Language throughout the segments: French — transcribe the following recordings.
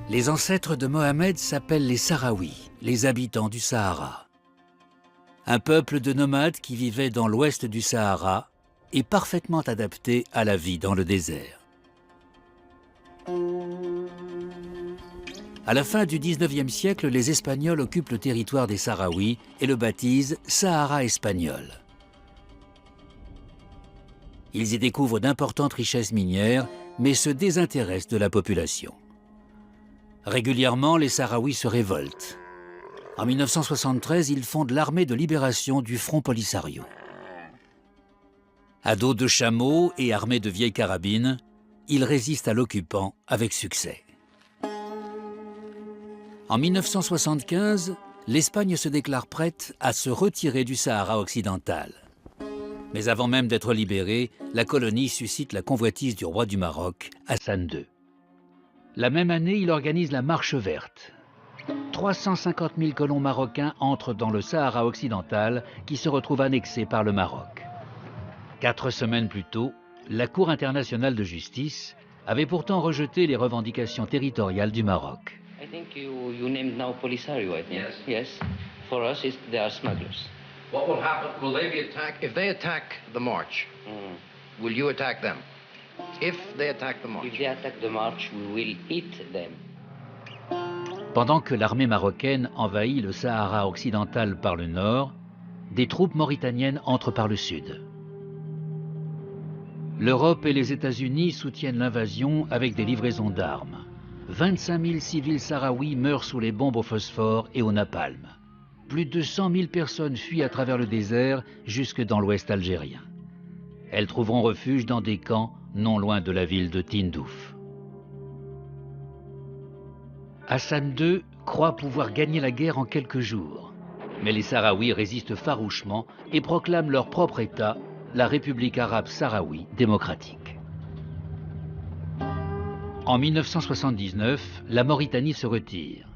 Les ancêtres de Mohamed s'appellent les Sahraouis, les habitants du Sahara. Un peuple de nomades qui vivait dans l'ouest du Sahara et parfaitement adapté à la vie dans le désert. À la fin du XIXe siècle, les Espagnols occupent le territoire des Sahraouis et le baptisent Sahara espagnol. Ils y découvrent d'importantes richesses minières, mais se désintéressent de la population. Régulièrement, les Sahraouis se révoltent. En 1973, ils fondent l'armée de libération du Front Polisario. À dos de chameaux et armés de vieilles carabines, ils résistent à l'occupant avec succès. En 1975, l'Espagne se déclare prête à se retirer du Sahara occidental. Mais avant même d'être libérée, la colonie suscite la convoitise du roi du Maroc, Hassan II. La même année, il organise la Marche verte. 350 000 colons marocains entrent dans le Sahara occidental qui se retrouve annexé par le Maroc. 4 semaines plus tôt, la Cour internationale de justice avait pourtant rejeté les revendications territoriales du Maroc. I think you named now Polisario, I think. Yes. For us, they are smugglers. What will happen? Will they be attacked? If they attack the march, will you attack them? If they attack the march. If they attack the march, we will eat them. Pendant que l'armée marocaine envahit le Sahara occidental par le nord, des troupes mauritaniennes entrent par le sud. L'Europe et les États-Unis soutiennent l'invasion avec des livraisons d'armes. 25 000 civils sahraouis meurent sous les bombes au phosphore et au napalm. Plus de 100 000 personnes fuient à travers le désert jusque dans l'ouest algérien. Elles trouveront refuge dans des camps non loin de la ville de Tindouf. Hassan II croit pouvoir gagner la guerre en quelques jours. Mais les Sahraouis résistent farouchement et proclament leur propre État, la République arabe sahraoui démocratique. En 1979, la Mauritanie se retire.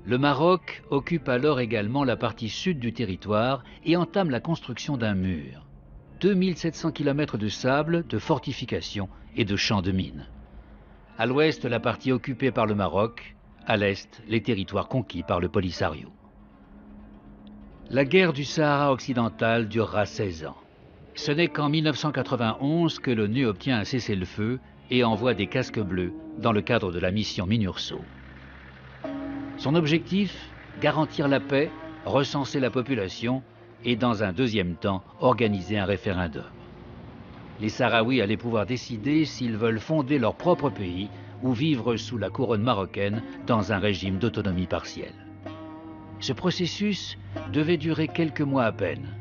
Le Maroc occupe alors également la partie sud du territoire et entame la construction d'un mur. 2700 km de sable, de fortifications et de champs de mines. À l'ouest, la partie occupée par le Maroc, à l'est, les territoires conquis par le Polisario. La guerre du Sahara occidental durera 16 ans. Ce n'est qu'en 1991 que l'ONU obtient un cessez-le-feu et envoie des casques bleus dans le cadre de la mission MINURSO. Son objectif, garantir la paix, recenser la population et dans un deuxième temps, organiser un référendum. Les Sahraouis allaient pouvoir décider s'ils veulent fonder leur propre pays ou vivre sous la couronne marocaine dans un régime d'autonomie partielle. Ce processus devait durer quelques mois à peine.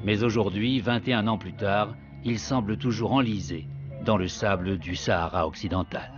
Mais aujourd'hui, 21 ans plus tard, il semble toujours enlisé dans le sable du Sahara occidental.